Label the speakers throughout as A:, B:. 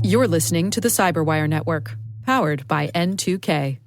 A: You're listening to the CyberWire Network, powered by N2K.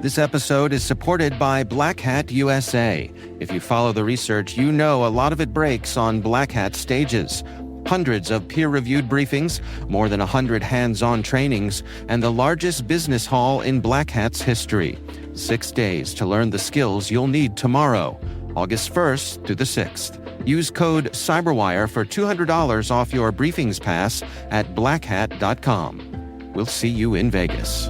B: This episode is supported by Black Hat USA. If you follow the research, you know a lot of it breaks on Black Hat stages. Hundreds of peer-reviewed briefings, more than 100 hands-on trainings, and the largest business hall in Black Hat's history. 6 days to learn the skills you'll need tomorrow, August 1st through the 6th. Use code CYBERWIRE for $200 off your briefings pass at blackhat.com. We'll see you in Vegas.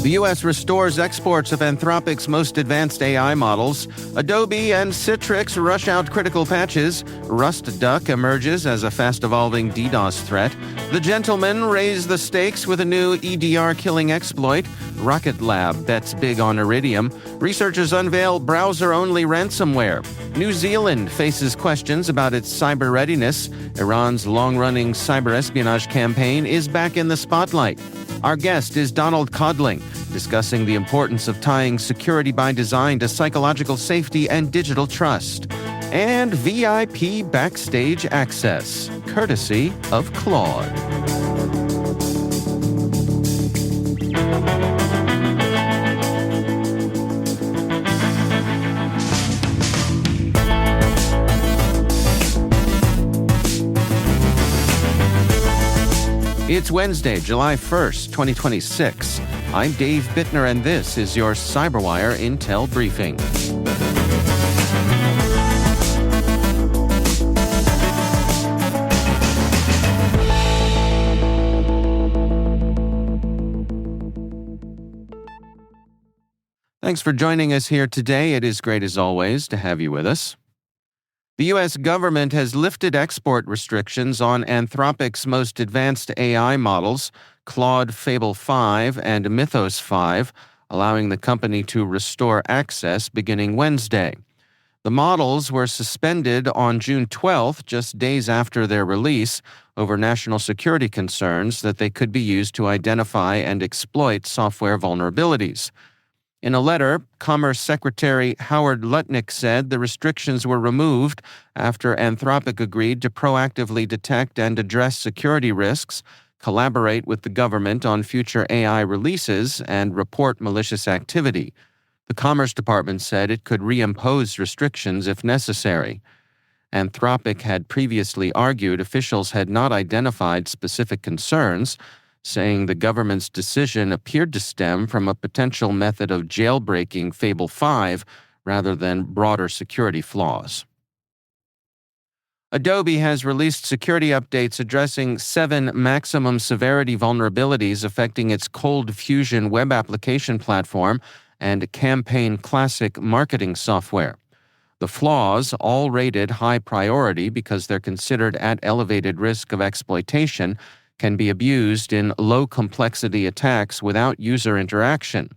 B: The U.S. restores exports of Anthropic's most advanced AI models. Adobe and Citrix rush out critical patches. RustDuck emerges as a fast-evolving DDoS threat. The gentlemen raise the stakes with a new EDR-killing exploit. Rocket Lab bets big on Iridium. Researchers unveil browser-only ransomware. New Zealand faces questions about its cyber readiness. Iran's long-running cyber espionage campaign is back in the spotlight. Our guest is Donald Codling, discussing the importance of tying security by design to psychological safety and digital trust. And VIP backstage access, courtesy of Claude. It's Wednesday, July 1st, 2026. I'm Dave Bittner, and this is your CyberWire Intel Briefing. Thanks for joining us here today. It is great, as always, to have you with us. The U.S. government has lifted export restrictions on Anthropic's most advanced AI models, Claude Fable 5 and Mythos 5, allowing the company to restore access beginning Wednesday. The models were suspended on June 12th, just days after their release, over national security concerns that they could be used to identify and exploit software vulnerabilities. In a letter, Commerce Secretary Howard Lutnick said the restrictions were removed after Anthropic agreed to proactively detect and address security risks, collaborate with the government on future AI releases, and report malicious activity. The Commerce Department said it could reimpose restrictions if necessary. Anthropic had previously argued officials had not identified specific concerns, saying the government's decision appeared to stem from a potential method of jailbreaking Fable 5 rather than broader security flaws. Adobe has released security updates addressing 7 maximum severity vulnerabilities affecting its Cold Fusion web application platform and Campaign Classic marketing software. The flaws, all rated high priority because they're considered at elevated risk of exploitation, can be abused in low-complexity attacks without user interaction.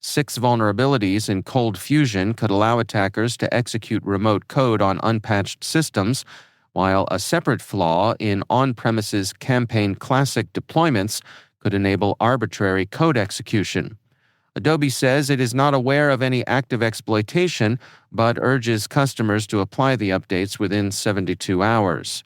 B: 6 vulnerabilities in Cold Fusion could allow attackers to execute remote code on unpatched systems, while a separate flaw in on-premises Campaign Classic deployments could enable arbitrary code execution. Adobe says it is not aware of any active exploitation, but urges customers to apply the updates within 72 hours.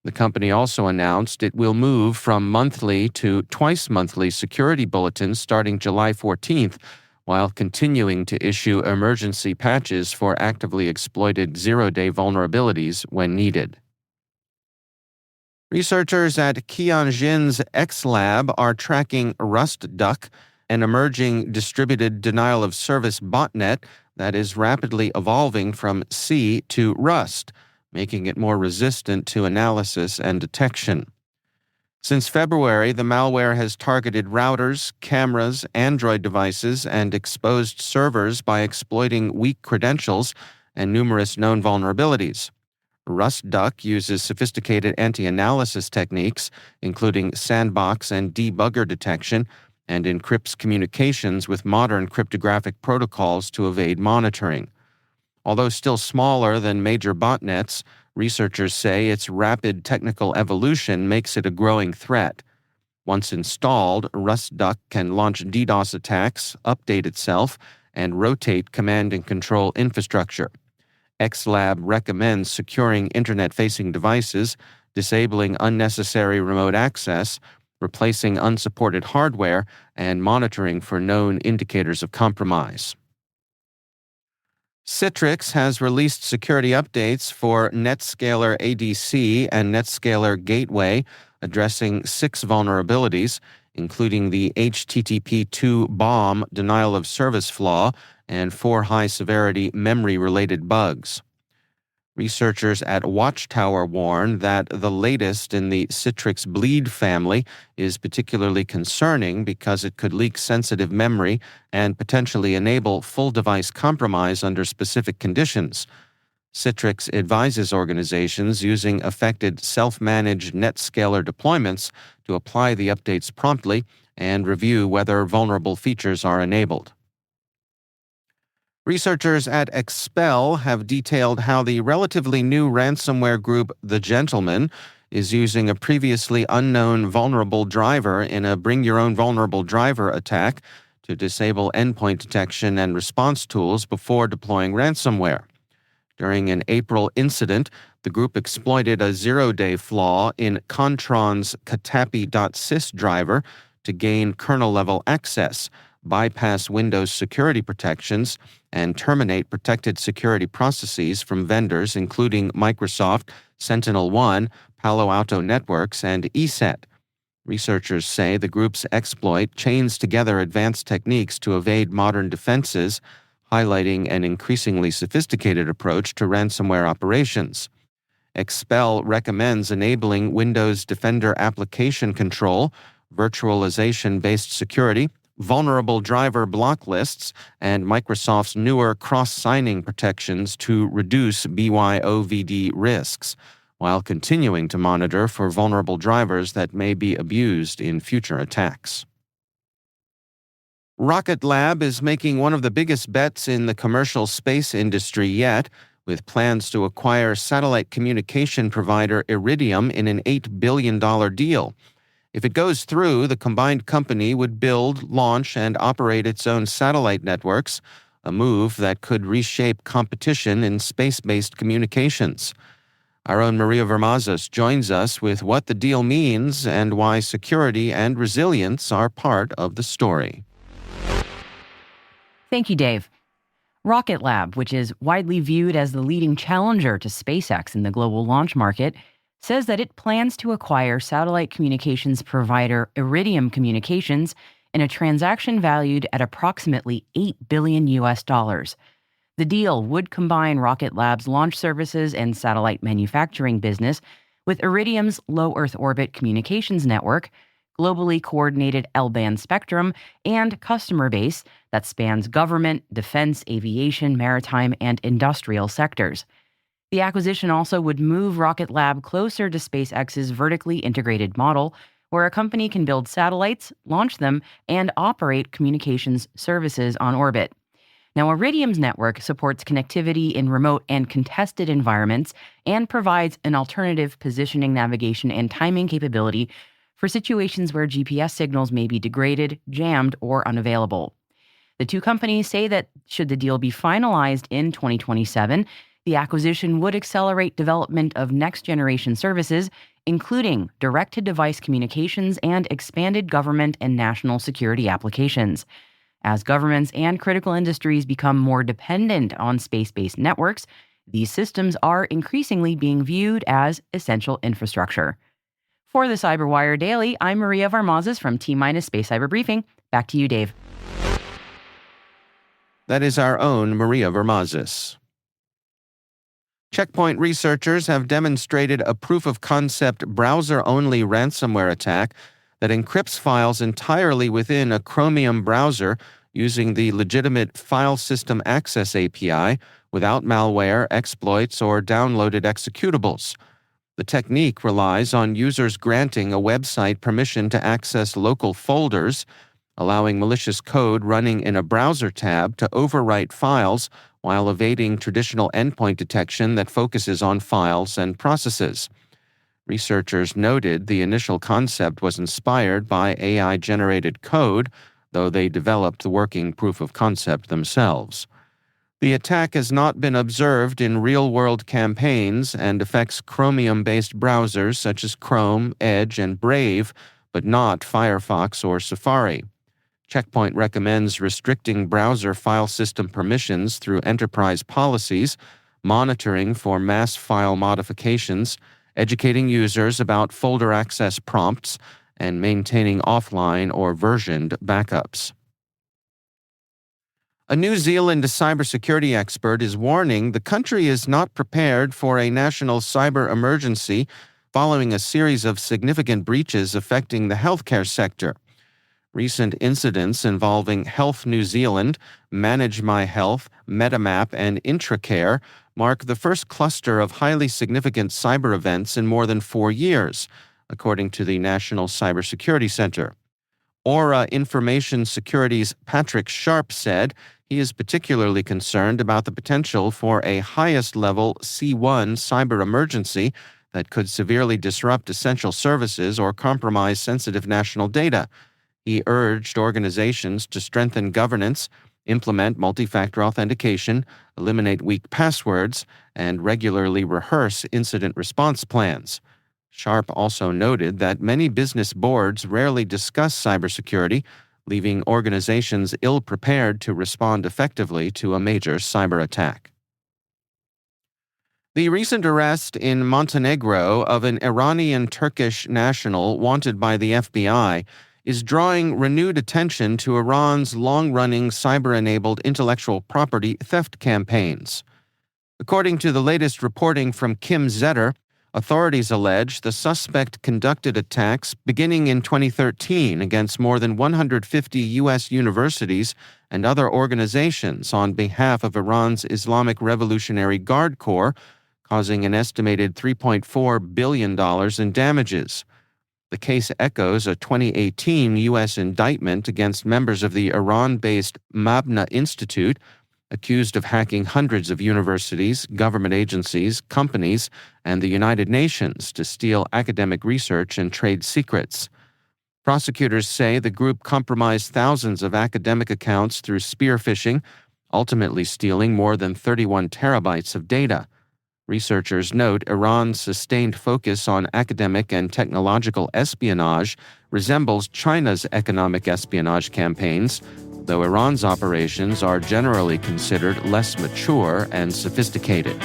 B: The company also announced it will move from monthly to twice-monthly security bulletins starting July 14th, while continuing to issue emergency patches for actively exploited zero-day vulnerabilities when needed. Researchers at Tianjin's X-Lab are tracking RustDuck, an emerging distributed denial-of-service botnet that is rapidly evolving from C to Rust, making it more resistant to analysis and detection. Since February, the malware has targeted routers, cameras, Android devices, and exposed servers by exploiting weak credentials and numerous known vulnerabilities. RustDuck uses sophisticated anti-analysis techniques, including sandbox and debugger detection, and encrypts communications with modern cryptographic protocols to evade monitoring. Although still smaller than major botnets, researchers say its rapid technical evolution makes it a growing threat. Once installed, RustDuck can launch DDoS attacks, update itself, and rotate command and control infrastructure. XLab recommends securing internet-facing devices, disabling unnecessary remote access, replacing unsupported hardware, and monitoring for known indicators of compromise. Citrix has released security updates for NetScaler ADC and NetScaler Gateway, addressing 6 vulnerabilities, including the HTTP2 bomb denial of service flaw and 4 high-severity memory-related bugs. Researchers at Watchtower warn that the latest in the Citrix Bleed family is particularly concerning because it could leak sensitive memory and potentially enable full device compromise under specific conditions. Citrix advises organizations using affected self-managed NetScaler deployments to apply the updates promptly and review whether vulnerable features are enabled. Researchers at Expel have detailed how the relatively new ransomware group The Gentleman is using a previously unknown vulnerable driver in a Bring Your Own Vulnerable Driver attack to disable endpoint detection and response tools before deploying ransomware. During an April incident, the group exploited a zero-day flaw in Contron's Katapi.sys driver to gain kernel-level access, bypass Windows security protections, and terminate protected security processes from vendors including Microsoft, SentinelOne, Palo Alto Networks, and ESET. Researchers say the group's exploit chains together advanced techniques to evade modern defenses, highlighting an increasingly sophisticated approach to ransomware operations. Expel recommends enabling Windows Defender application control, virtualization-based security, vulnerable driver block lists, and Microsoft's newer cross-signing protections to reduce BYOVD risks, while continuing to monitor for vulnerable drivers that may be abused in future attacks. Rocket Lab is making one of the biggest bets in the commercial space industry yet, with plans to acquire satellite communication provider Iridium in an $8 billion deal. If it goes through, the combined company would build, launch, and operate its own satellite networks, a move that could reshape competition in space-based communications. Our own Maria Vermazos joins us with what the deal means and why security and resilience are part of the story.
C: Thank you, Dave. Rocket Lab, which is widely viewed as the leading challenger to SpaceX in the global launch market, says that it plans to acquire satellite communications provider Iridium Communications in a transaction valued at approximately $8 billion. The deal would combine Rocket Lab's launch services and satellite manufacturing business with Iridium's low Earth orbit communications network, globally coordinated L-band spectrum, and customer base that spans government, defense, aviation, maritime, and industrial sectors. The acquisition also would move Rocket Lab closer to SpaceX's vertically integrated model, where a company can build satellites, launch them, and operate communications services on orbit. Now, Iridium's network supports connectivity in remote and contested environments and provides an alternative positioning, navigation, and timing capability for situations where GPS signals may be degraded, jammed, or unavailable. The two companies say that should the deal be finalized in 2027, the acquisition would accelerate development of next-generation services, including direct-to-device communications and expanded government and national security applications. As governments and critical industries become more dependent on space-based networks, these systems are increasingly being viewed as essential infrastructure. For the CyberWire Daily, I'm Maria Varmazes from T-Minus Space Cyber Briefing. Back to you, Dave.
B: That is our own Maria Vermazes. Checkpoint researchers have demonstrated a proof-of-concept browser-only ransomware attack that encrypts files entirely within a Chromium browser using the legitimate File System Access API without malware, exploits, or downloaded executables. The technique relies on users granting a website permission to access local folders, allowing malicious code running in a browser tab to overwrite files while evading traditional endpoint detection that focuses on files and processes. Researchers noted the initial concept was inspired by AI-generated code, though they developed the working proof of concept themselves. The attack has not been observed in real-world campaigns and affects Chromium-based browsers such as Chrome, Edge, and Brave, but not Firefox or Safari. Check Point recommends restricting browser file system permissions through enterprise policies, monitoring for mass file modifications, educating users about folder access prompts, and maintaining offline or versioned backups. A New Zealand cybersecurity expert is warning the country is not prepared for a national cyber emergency following a series of significant breaches affecting the healthcare sector. Recent incidents involving Health New Zealand, Manage My Health, MetaMap, and IntraCare mark the first cluster of highly significant cyber events in more than 4 years, according to the National Cybersecurity Center. Aura Information Security's Patrick Sharp said he is particularly concerned about the potential for a highest-level C1 cyber emergency that could severely disrupt essential services or compromise sensitive national data. He urged organizations to strengthen governance, implement multi-factor authentication, eliminate weak passwords, and regularly rehearse incident response plans. Sharp also noted that many business boards rarely discuss cybersecurity, leaving organizations ill-prepared to respond effectively to a major cyber attack. The recent arrest in Montenegro of an Iranian-Turkish national wanted by the FBI is drawing renewed attention to Iran's long-running cyber-enabled intellectual property theft campaigns. According to the latest reporting from Kim Zetter, authorities allege the suspect conducted attacks beginning in 2013 against more than 150 U.S. universities and other organizations on behalf of Iran's Islamic Revolutionary Guard Corps, causing an estimated $3.4 billion in damages. The case echoes a 2018 U.S. indictment against members of the Iran-based Mabna Institute, accused of hacking hundreds of universities, government agencies, companies, and the United Nations to steal academic research and trade secrets. Prosecutors say the group compromised thousands of academic accounts through spear phishing, ultimately stealing more than 31 terabytes of data. Researchers note Iran's sustained focus on academic and technological espionage resembles China's economic espionage campaigns, though Iran's operations are generally considered less mature and sophisticated.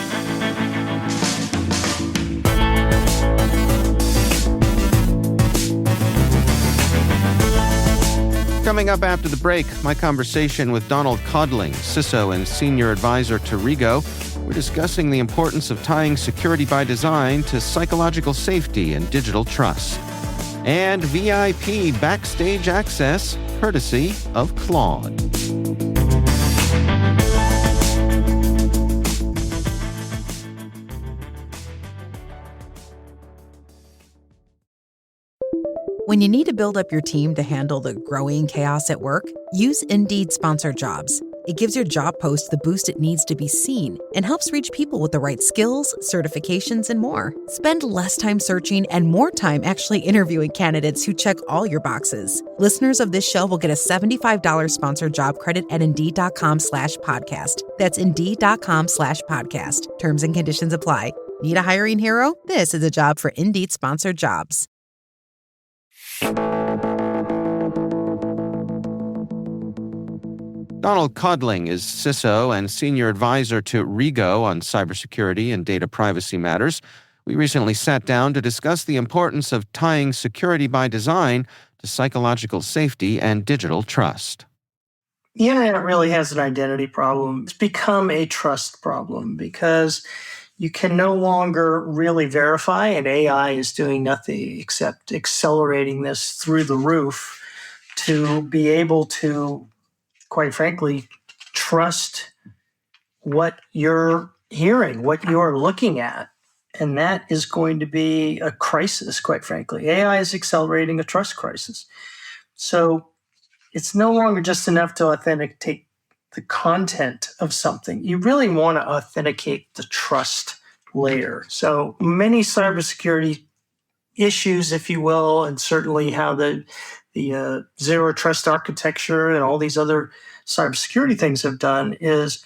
B: Coming up after the break, my conversation with Donald Codling, CISO and Senior Advisor to REGO. We're discussing the importance of tying security by design to psychological safety and digital trust. And VIP backstage access, courtesy of Claude.
D: When you need to build up your team to handle the growing chaos at work, use Indeed Sponsored Jobs. It gives your job post the boost it needs to be seen and helps reach people with the right skills, certifications, and more. Spend less time searching and more time actually interviewing candidates who check all your boxes. Listeners of this show will get a $75 sponsored job credit at Indeed.com/podcast. That's Indeed.com/podcast. Terms and conditions apply. Need a hiring hero? This is a job for Indeed Sponsored Jobs.
B: Donald Codling is CISO and Senior Advisor to REGO on cybersecurity and data privacy matters. We recently sat down to discuss the importance of tying security by design to psychological safety and digital trust.
E: The internet really has an identity problem. It's become a trust problem because you can no longer really verify, and AI is doing nothing except accelerating this through the roof to be able to, quite frankly, trust what you're hearing, what you're looking at. And that is going to be a crisis, quite frankly. AI is accelerating a trust crisis. So it's no longer just enough to authenticate the content of something. You really want to authenticate the trust layer. So many cybersecurity issues, if you will, and certainly how the zero trust architecture and all these other cybersecurity things have done is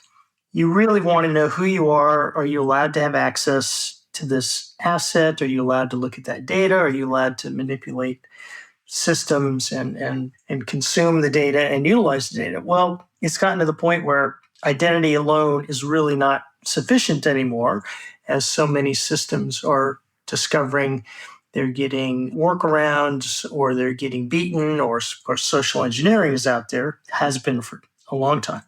E: you really want to know who you are. Are you allowed to have access to this asset? Are you allowed to look at that data? Are you allowed to manipulate systems and consume the data and utilize the data? Well, it's gotten to the point where identity alone is really not sufficient anymore, as so many systems are discovering they're getting workarounds or they're getting beaten or social engineering is out there, has been for a long time.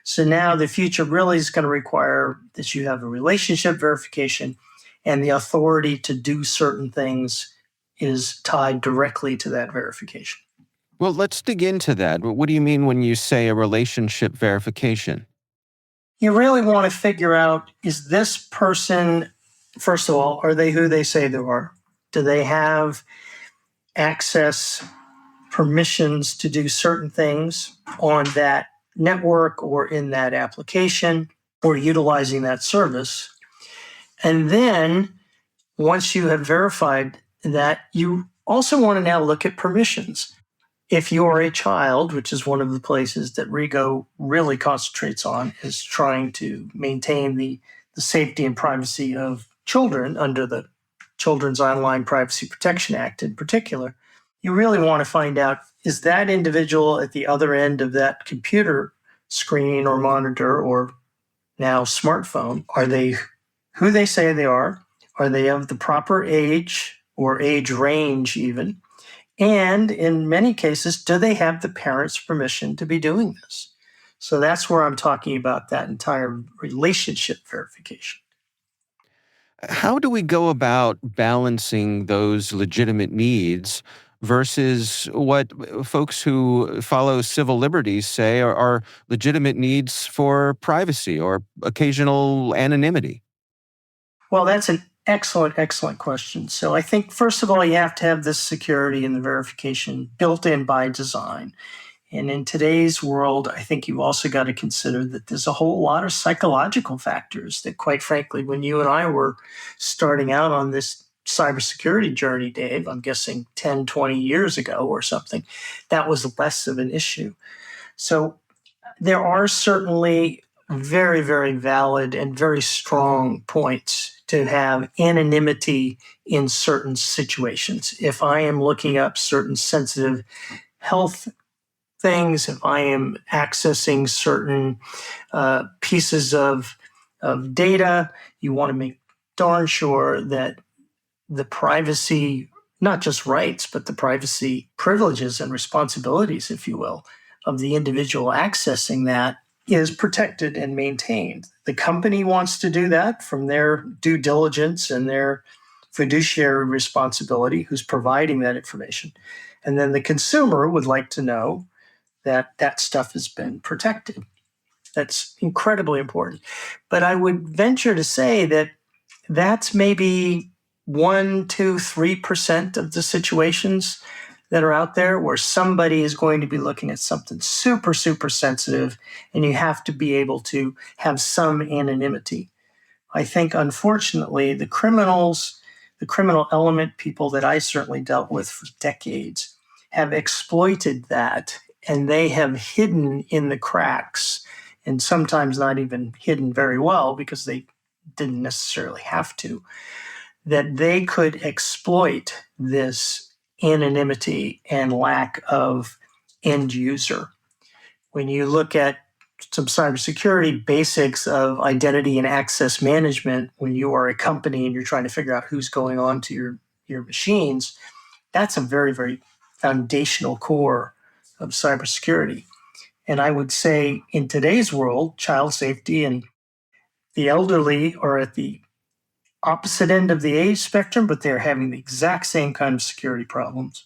E: So now the future really is going to require that you have a relationship verification, and the authority to do certain things is tied directly to that verification.
B: Well, let's dig into that. What do you mean when you say a relationship verification?
E: You really want to figure out, is this person, first of all, are they who they say they are? Do they have access permissions to do certain things on that network or in that application or utilizing that service? And then once you have verified that, you also want to now look at permissions. If you are a child, which is one of the places that REGO really concentrates on, is trying to maintain the safety and privacy of children under the Children's Online Privacy Protection Act in particular, you really want to find out, is that individual at the other end of that computer screen or monitor or now smartphone, are they who they say they are? Are they of the proper age or age range even? And in many cases, do they have the parents' permission to be doing this? So that's where I'm talking about that entire relationship verification.
B: How do we go about balancing those legitimate needs versus what folks who follow civil liberties say are legitimate needs for privacy or occasional anonymity?
E: Well, that's an excellent question. So I think, first of all, you have to have this security and the verification built in by design. And in today's world, I think you've also got to consider that there's a whole lot of psychological factors that, quite frankly, when you and I were starting out on this cybersecurity journey, Dave, I'm guessing 10, 20 years ago or something, that was less of an issue. So there are certainly very, very valid and very strong points to have anonymity in certain situations. If I am looking up certain sensitive health things, if I am accessing certain pieces of data, you want to make darn sure that the privacy, not just rights, but the privacy privileges and responsibilities, if you will, of the individual accessing that is protected and maintained. The company wants to do that from their due diligence and their fiduciary responsibility, who's providing that information. And then the consumer would like to know that that stuff has been protected. That's incredibly important. But I would venture to say that that's maybe 1%, 2%, 3% of the situations that are out there where somebody is going to be looking at something super, super sensitive, and you have to be able to have some anonymity. I think, unfortunately, the criminal element, people that I certainly dealt with for decades, have exploited that, and they have hidden in the cracks, and sometimes not even hidden very well because they didn't necessarily have to, that they could exploit this anonymity and lack of end user. When you look at some cybersecurity basics of identity and access management, when you are a company and you're trying to figure out who's going on to your machines, that's a very, very foundational core of cybersecurity. And I would say in today's world, child safety and the elderly are at the opposite end of the age spectrum, but they're having the exact same kind of security problems,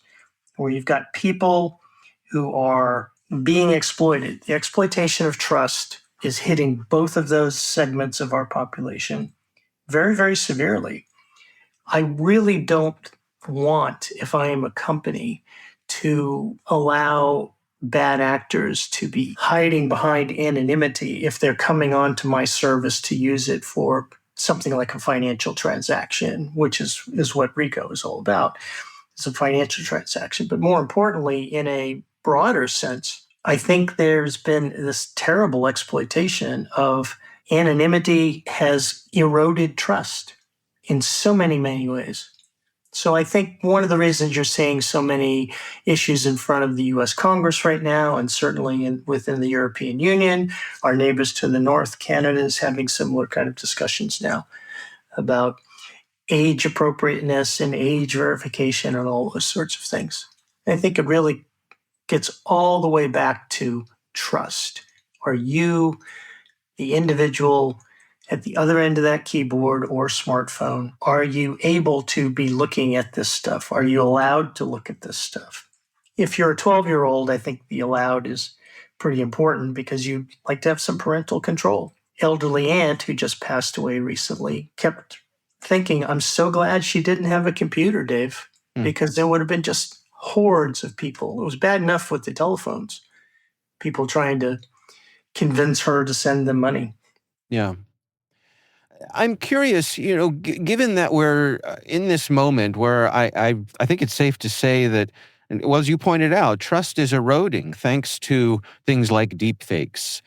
E: where you've got people who are being exploited. The exploitation of trust is hitting both of those segments of our population very, very severely. I really don't want, if I am a company, to allow bad actors to be hiding behind anonymity if they're coming onto my service to use it for something like a financial transaction, which is what REGO is all about. It's a financial transaction. But more importantly, in a broader sense, I think there's been this terrible exploitation of anonymity has eroded trust in so many, many ways. So I think one of the reasons you're seeing so many issues in front of the US Congress right now, and certainly within the European Union, our neighbors to the north, Canada, is having similar kind of discussions now about age appropriateness and age verification and all those sorts of things. I think it really gets all the way back to trust. Are you, the individual at the other end of that keyboard or smartphone, are you able to be looking at this stuff? Are you allowed to look at this stuff? If you're a 12-year-old, I think the allowed is pretty important because you like to have some parental control. Elderly aunt, who just passed away recently, kept thinking, I'm so glad she didn't have a computer, Dave, because there would have been just hordes of people. It was bad enough with the telephones, people trying to convince her to send them money.
B: Yeah. I'm curious, given that we're in this moment where I think it's safe to say that, well, as you pointed out, trust is eroding thanks to things like deepfakes.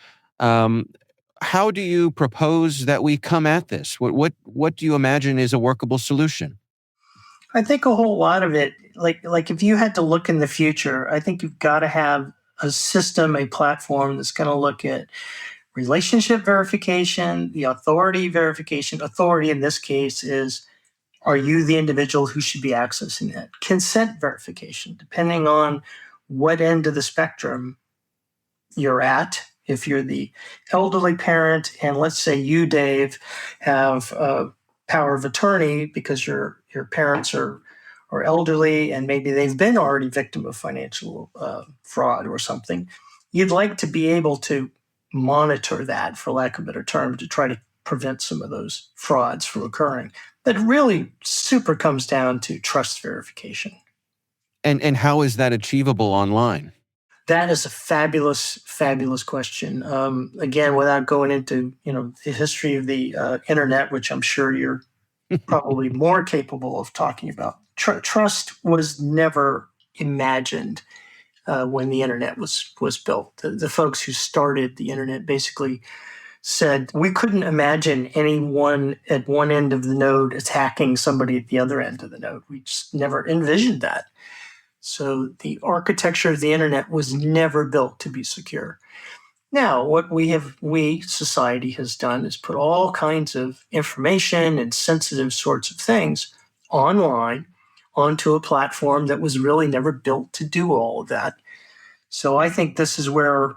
B: How do you propose that we come at this? What do you imagine is a workable solution?
E: I think a whole lot of it, like if you had to look in the future, I think you've got to have a system, a platform that's going to look at relationship verification, the authority verification. Authority in this case is, are you the individual who should be accessing that? Consent verification, depending on what end of the spectrum you're at. If you're the elderly parent, and let's say you, Dave, have a power of attorney because your parents are elderly and maybe they've been already victim of financial fraud or something, you'd like to be able to monitor that, for lack of a better term, to try to prevent some of those frauds from occurring. That really super comes down to trust verification.
B: And how is that achievable online?
E: That is a fabulous, fabulous question. Again, without going into the history of the internet, which I'm sure you're probably more capable of talking about. Trust was never imagined when the internet was built. The folks who started the internet basically said we couldn't imagine anyone at one end of the node attacking somebody at the other end of the node. We just never envisioned that. So the architecture of the internet was never built to be secure. Now, what society has done is put all kinds of information and sensitive sorts of things online onto a platform that was really never built to do all of that. So I think this is where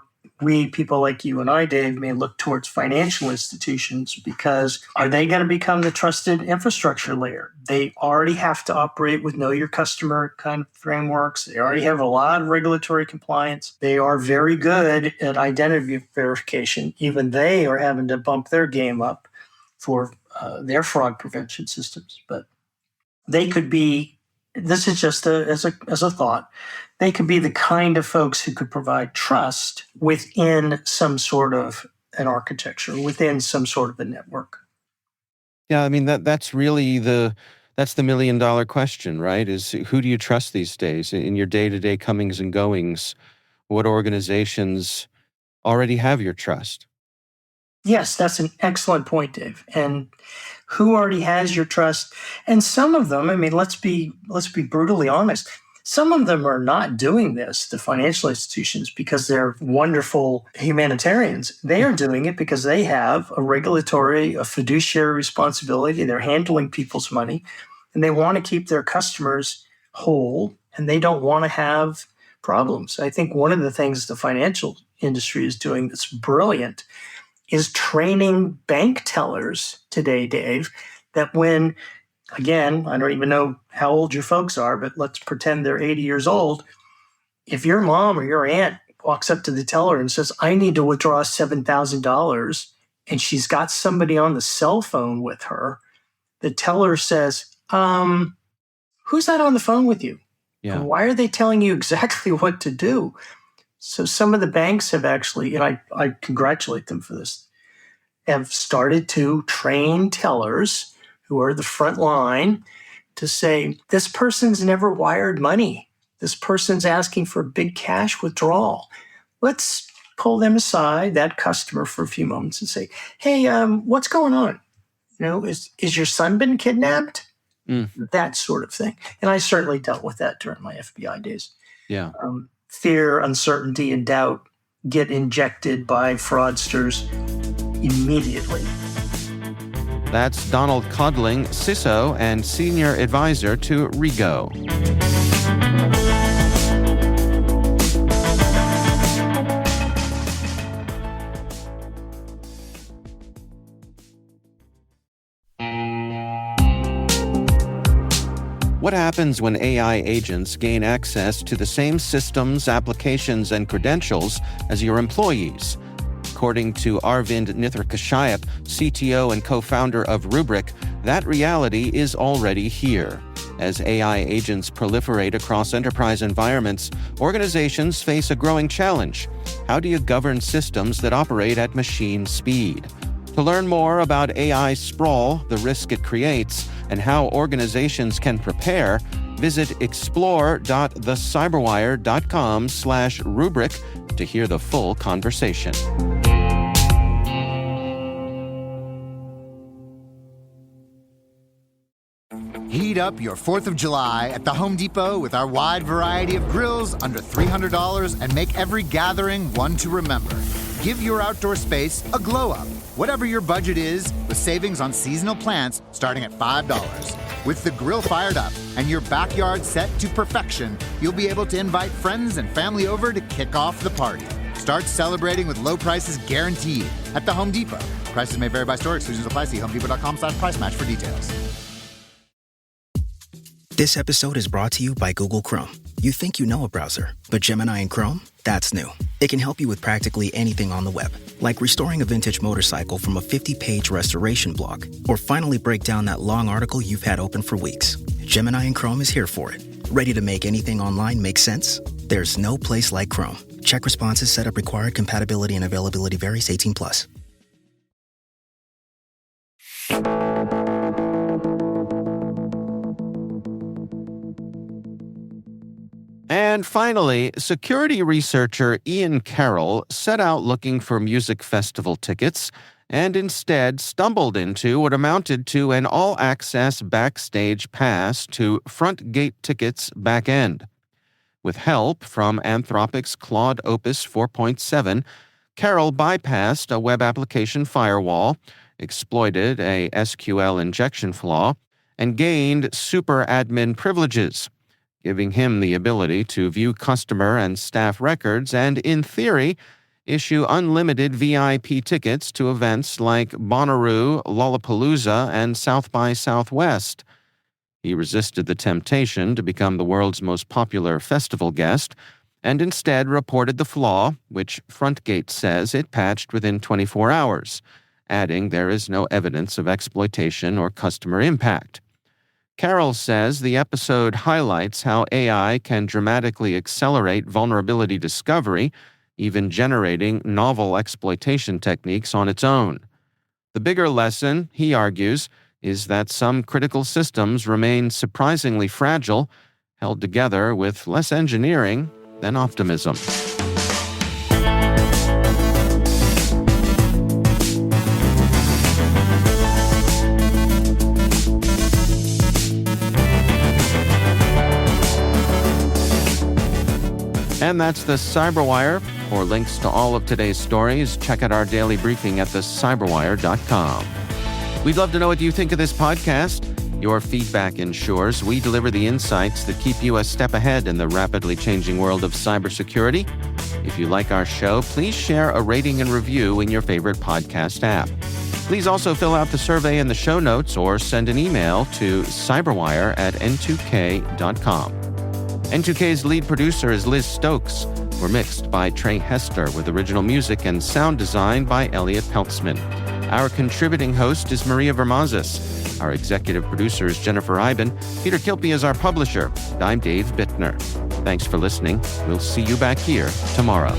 E: people like you and I, Dave, may look towards financial institutions, because are they going to become the trusted infrastructure layer? They already have to operate with know your customer kind of frameworks. They already have a lot of regulatory compliance. They are very good at identity verification. Even they are having to bump their game up for their fraud prevention systems. But they could be, this is just as a thought, they could be the kind of folks who could provide trust within some sort of an architecture, within some sort of a network.
B: Yeah, I mean, that's really that's the $1 million question, right? Is who do you trust these days in your day-to-day comings and goings? What organizations already have your trust?
E: Yes, that's an excellent point, Dave. And who already has your trust? And some of them, I mean, let's be brutally honest. Some of them are not doing this, the financial institutions, because they're wonderful humanitarians. They are doing it because they have a fiduciary responsibility. They're handling people's money, and they want to keep their customers whole, and they don't want to have problems. I think one of the things the financial industry is doing that's brilliant is training bank tellers today, Dave, that when, again, I don't even know how old your folks are, but let's pretend they're 80 years old. If your mom or your aunt walks up to the teller and says, I need to withdraw $7,000, and she's got somebody on the cell phone with her, the teller says, who's that on the phone with you?
B: Yeah.
E: Why are they telling you exactly what to do? So some of the banks have actually, and I congratulate them for this, have started to train tellers who are the front line to say, this person's never wired money. This person's asking for a big cash withdrawal. Let's pull them aside, that customer, for a few moments and say, hey, what's going on? Is your son been kidnapped? That sort of thing. And I certainly dealt with that during my FBI days.
B: Yeah.
E: Fear, uncertainty, and doubt get injected by fraudsters immediately.
B: That's Donald Codling, CISO and Senior Advisor to REGO. What happens when AI agents gain access to the same systems, applications, and credentials as your employees? According to Arvind Nithrakashayap, CTO and co-founder of Rubrik, that reality is already here. As AI agents proliferate across enterprise environments, organizations face a growing challenge. How do you govern systems that operate at machine speed? To learn more about AI sprawl, the risk it creates, and how organizations can prepare, visit explore.thecyberwire.com/rubric to hear the full conversation.
F: Heat up your 4th of July at the Home Depot with our wide variety of grills under $300 and make every gathering one to remember. Give your outdoor space a glow up, whatever your budget is, with savings on seasonal plants starting at $5. With the grill fired up and your backyard set to perfection, you'll be able to invite friends and family over to kick off the party. Start celebrating with low prices guaranteed at the Home Depot. Prices may vary by store. Exclusions apply. See homedepot.com/price match for details.
G: This episode is brought to you by Google Chrome. You think you know a browser, but Gemini and Chrome? That's new. It can help you with practically anything on the web, like restoring a vintage motorcycle from a 50-page restoration blog, or finally break down that long article you've had open for weeks. Gemini and Chrome is here for it. Ready to make anything online make sense? There's no place like Chrome. Check responses, setup required, compatibility and availability varies, 18+.
B: And finally, security researcher Ian Carroll set out looking for music festival tickets and instead stumbled into what amounted to an all-access backstage pass to Front Gate Tickets backend. With help from Anthropic's Claude Opus 4.7, Carroll bypassed a web application firewall, exploited a SQL injection flaw, and gained super admin privileges, giving him the ability to view customer and staff records and, in theory, issue unlimited VIP tickets to events like Bonnaroo, Lollapalooza, and South by Southwest. He resisted the temptation to become the world's most popular festival guest and instead reported the flaw, which Frontgate says it patched within 24 hours, adding there is no evidence of exploitation or customer impact. Carroll says the episode highlights how AI can dramatically accelerate vulnerability discovery, even generating novel exploitation techniques on its own. The bigger lesson, he argues, is that some critical systems remain surprisingly fragile, held together with less engineering than optimism. And that's the CyberWire. For links to all of today's stories, check out our daily briefing at thecyberwire.com. We'd love to know what you think of this podcast. Your feedback ensures we deliver the insights that keep you a step ahead in the rapidly changing world of cybersecurity. If you like our show, please share a rating and review in your favorite podcast app. Please also fill out the survey in the show notes or send an email to cyberwire@n2k.com. N2K's lead producer is Liz Stokes. We're mixed by Trey Hester with original music and sound design by Elliot Peltzman. Our contributing host is Maria Vermazis. Our executive producer is Jennifer Iben. Peter Kilpie is our publisher. I'm Dave Bittner. Thanks for listening. We'll see you back here tomorrow.